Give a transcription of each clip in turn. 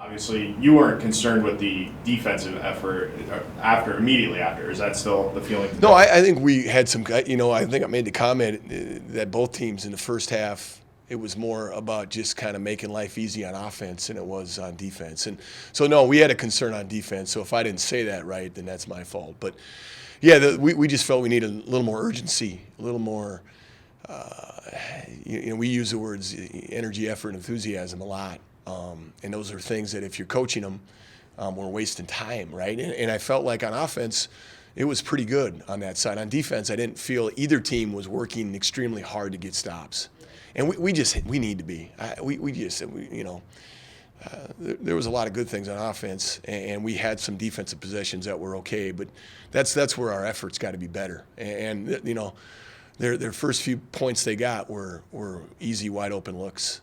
Obviously, you weren't concerned with the defensive effort immediately after. Is that still the feeling today? No, I think we had some. I think I made the comment that both teams in the first half, it was more about just kind of making life easy on offense than it was on defense. And so, no, we had a concern on defense. So if I didn't say that right, then that's my fault. But yeah, we just felt we needed a little more urgency, a little more. We use the words energy, effort, and enthusiasm a lot. And those are things that if you're coaching them, we're wasting time, right? And I felt like on offense, it was pretty good on that side. On defense, I didn't feel either team was working extremely hard to get stops. And we need to be. There was a lot of good things on offense, and we had some defensive possessions that were okay, but that's where our efforts got to be better. And their first few points they got were easy, wide open looks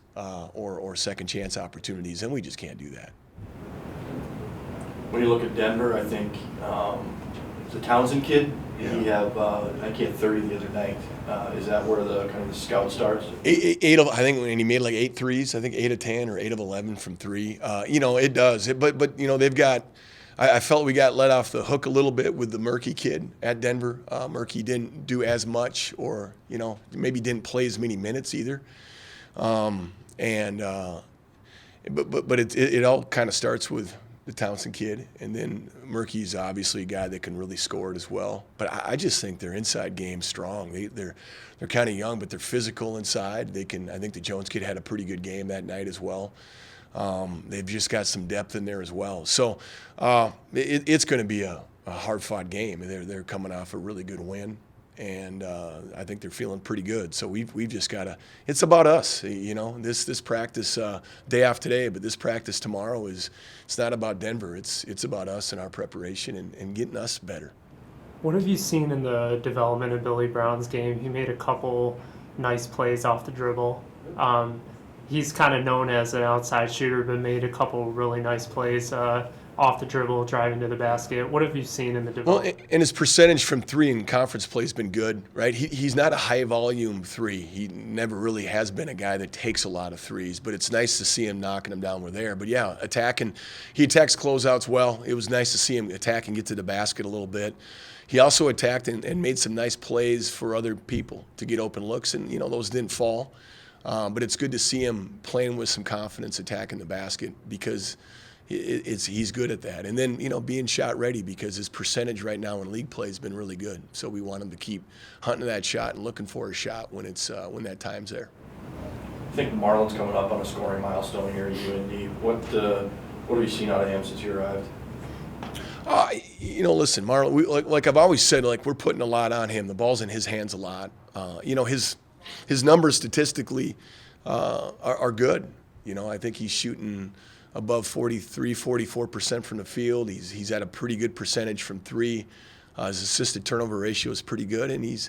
or second chance opportunities, and we just can't do that. When you look at Denver, I think the Townsend kid, Yeah. he had 30 the other night. Is that where the kind of the scout starts? I think when he made like 8 threes, I think 8 of 10 or 8 of 11 from 3. It does. But they've got. I felt we got let off the hook a little bit with the Murky kid at Denver. Murky didn't do as much, or maybe didn't play as many minutes either. But it all kind of starts with the Townsend kid, and then Murky's obviously a guy that can really score it as well. But I just think their inside game's strong. They're kind of young, but they're physical inside. They can. I think the Jones kid had a pretty good game that night as well. They've just got some depth in there as well. So it's going to be a hard-fought game. They're coming off a really good win, and I think they're feeling pretty good. So we've just got to. It's about us, This practice day off today, but this practice tomorrow it's not about Denver. It's about us and our preparation and getting us better. What have you seen in the development of Billy Brown's game? He made a couple nice plays off the dribble. He's kind of known as an outside shooter, but made a couple really nice plays off the dribble, driving to the basket. What have you seen in the development? Well, and his percentage from 3 in conference play has been good, right? He's not a high-volume 3. He never really has been a guy that takes a lot of threes, but it's nice to see him knocking them down. We're there. But, yeah, he attacks closeouts well. It was nice to see him attack and get to the basket a little bit. He also attacked and made some nice plays for other people to get open looks, and, those didn't fall. But it's good to see him playing with some confidence, attacking the basket, because he's good at that. And then, being shot ready, because his percentage right now in league play has been really good. So we want him to keep hunting that shot and looking for a shot when that time's there. I think Marlon's coming up on a scoring milestone here at UND. What have you seen out of him since you arrived? Listen, Marlon, like I've always said, we're putting a lot on him. The ball's in his hands a lot. His numbers statistically are good. I think he's shooting above 44% from the field. He's at a pretty good percentage from 3. His assisted turnover ratio is pretty good, and he's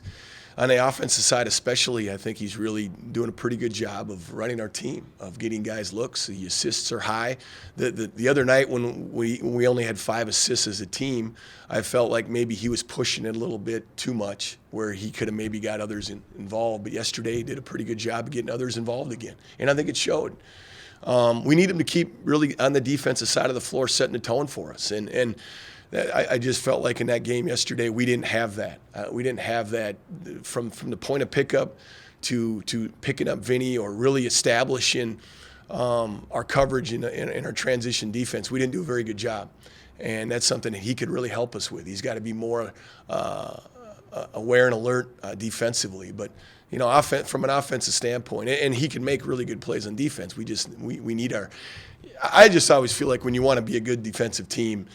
on the offensive side especially. I think he's really doing a pretty good job of running our team, of getting guys looks. The assists are high. The other night when we only had 5 assists as a team, I felt like maybe he was pushing it a little bit too much, where he could have maybe got others involved. But yesterday he did a pretty good job of getting others involved again, and I think it showed. We need him to keep really on the defensive side of the floor, setting the tone for us. And I just felt like in that game yesterday we didn't have that. We didn't have that from the point of pickup to picking up Vinny, or really establishing our coverage in our transition defense. We didn't do a very good job, and that's something that he could really help us with. He's got to be more aware and alert defensively, but from an offensive standpoint, and he can make really good plays on defense. We need our. I just always feel like when you want to be a good defensive team,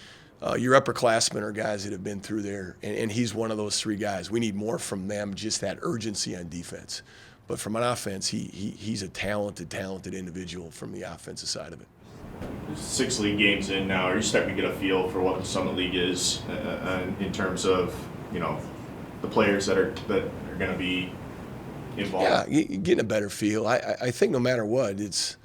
your upperclassmen are guys that have been through there, and he's one of those 3 guys. We need more from them, just that urgency on defense. But from an offense, he's a talented individual from the offensive side of it. 6 league games in now. Are you starting to get a feel for what the Summit League is in terms of the players that are going to be involved? Yeah, you're getting a better feel. I think no matter what, it's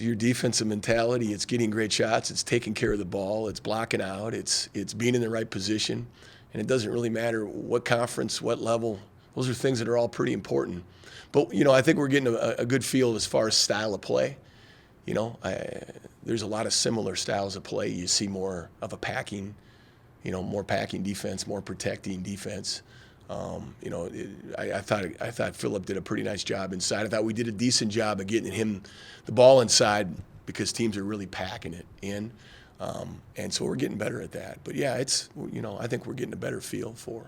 your defensive mentality. It's getting great shots. It's taking care of the ball. It's blocking out. It's being in the right position. And it doesn't really matter what conference, what level. Those are things that are all pretty important. But, I think we're getting a good feel as far as style of play. there's a lot of similar styles of play. You see more of a packing, more packing defense, more protecting defense. I thought Phillip did a pretty nice job inside. I thought we did a decent job of getting him the ball inside because teams are really packing it in. And so we're getting better at that. But yeah, I think we're getting a better feel for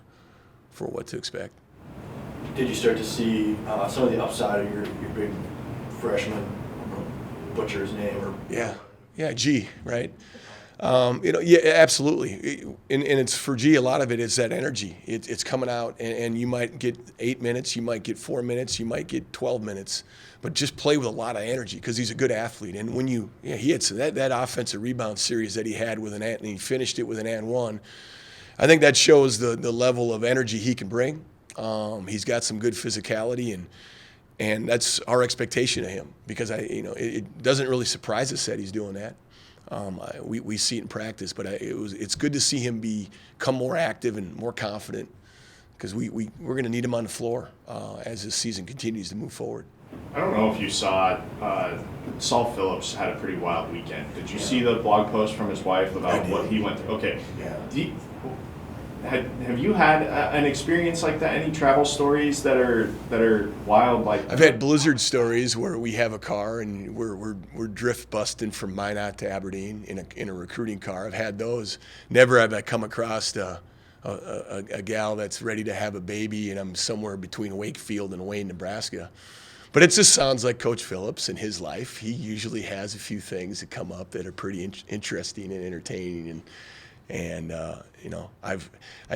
what to expect. Did you start to see some of the upside of your big freshman, I'm gonna butcher his name, or Yeah, G, right? Yeah, absolutely. And it's for G, a lot of it is that energy. It's coming out, and you might get 8 minutes, you might get 4 minutes, you might get 12 minutes, but just play with a lot of energy because he's a good athlete. And when he had that offensive rebound series that he had and he finished it with an and one. I think that shows the level of energy he can bring. He's got some good physicality, and that's our expectation of him because it doesn't really surprise us that he's doing that. We see it in practice, but it's good to see him become more active and more confident because we're going to need him on the floor as this season continues to move forward. I don't know if you saw it. Saul Phillips had a pretty wild weekend. Did you see the blog post from his wife about what he went through? Okay. Yeah. Have you had an experience like that? Any travel stories that are wild? Like I've had blizzard stories where we have a car and we're drift busting from Minot to Aberdeen in a recruiting car. I've had those. Never have I come across a gal that's ready to have a baby and I'm somewhere between Wakefield and Wayne, Nebraska. But it just sounds like Coach Phillips in his life. He usually has a few things that come up that are pretty interesting and entertaining. And I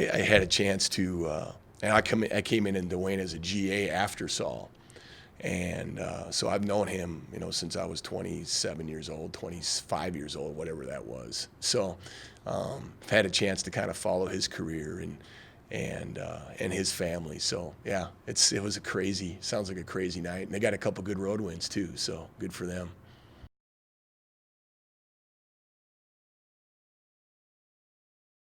had a chance to, and I came in Wayne as a GA after Saul. And so I've known him, since I was 27 years old, 25 years old, whatever that was. So I've had a chance to kind of follow his career and his family. So yeah, sounds like a crazy night. And they got a couple good road wins too, so good for them.